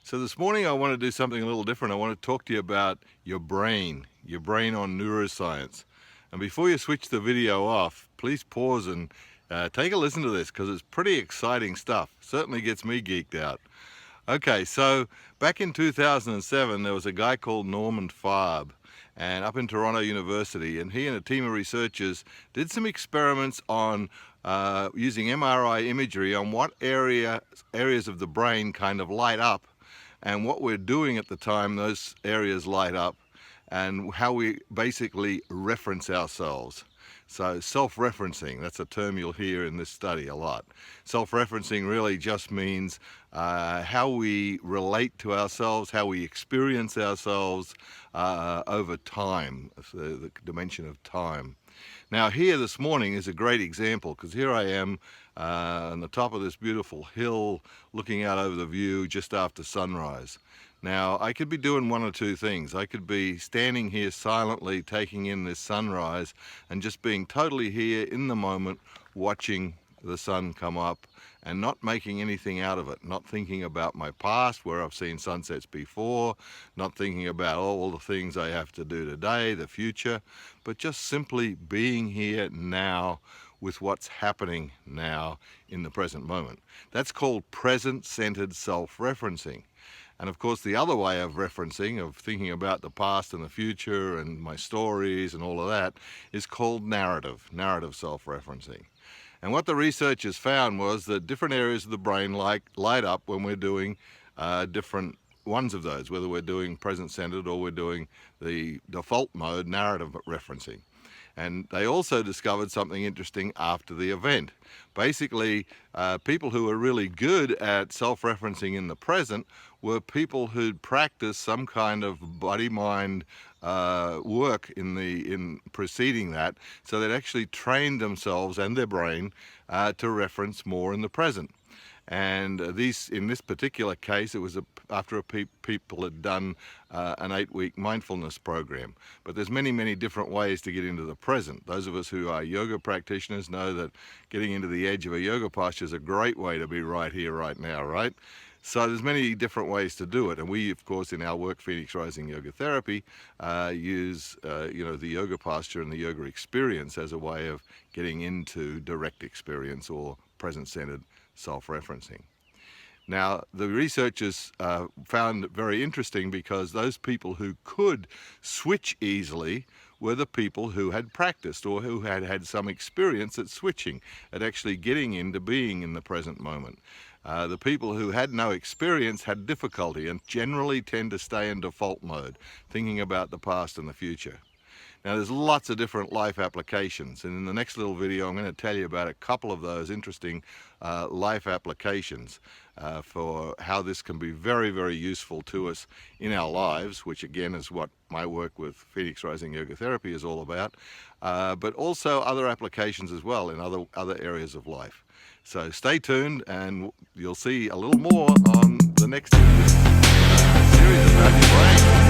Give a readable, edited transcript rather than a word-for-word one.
So this morning I want to do something a little different. I want to talk to you about your brain on neuroscience. And before you switch the video off, please pause and take a listen to this because it's pretty exciting stuff. Certainly gets me geeked out. Okay, so back in 2007 there was a guy called Norman Farb and up in Toronto University, and he and a team of researchers did some experiments on using MRI imagery on what areas of the brain kind of light up, and what we're doing at the time those areas light up, and how we basically reference ourselves. So self-referencing, that's a term you'll hear in this study a lot. Self-referencing really just means how we relate to ourselves, how we experience ourselves over time, the dimension of time. Now here this morning is a great example, because here I am on the top of this beautiful hill looking out over the view just after sunrise. Now I could be doing one or two things. I could be standing here silently taking in this sunrise and just being totally here in the moment, watching the sun come up and not making anything out of it, not thinking about my past where I've seen sunsets before, not thinking about all the things I have to do today, the future, but just simply being here now with what's happening now in the present moment. That's called present-centered self-referencing. And of course the other way of referencing, of thinking about the past and the future and my stories and all of that, is called narrative self-referencing. And what the researchers found was that different areas of the brain light up when we're doing different ones of those, whether we're doing present-centered or we're doing the default mode, narrative referencing. And they also discovered something interesting after the event. Basically, people who were really good at self-referencing in the present were people who'd practiced some kind of body-mind work in preceding that, so they'd actually trained themselves and their brain to reference more in the present. And in this particular case, it was after people had done an 8-week mindfulness program. But there's many different ways to get into the present. Those of us who are yoga practitioners know that getting into the edge of a yoga posture is a great way to be right here, right now, right? So there's many different ways to do it, and we, of course, in our work, Phoenix Rising Yoga Therapy, use the yoga posture and the yoga experience as a way of getting into direct experience or present-centered self-referencing. Now, the researchers found it very interesting because those people who could switch easily were the people who had practiced or who had had some experience at switching, at actually getting into being in the present moment. The people who had no experience had difficulty and generally tend to stay in default mode, thinking about the past and the future. Now there's lots of different life applications, and in the next little video I'm going to tell you about a couple of those interesting life applications for how this can be very useful to us in our lives, which again is what my work with Phoenix Rising Yoga Therapy is all about, but also other applications as well in other areas of life. So stay tuned and you'll see a little more on the next series about your brain.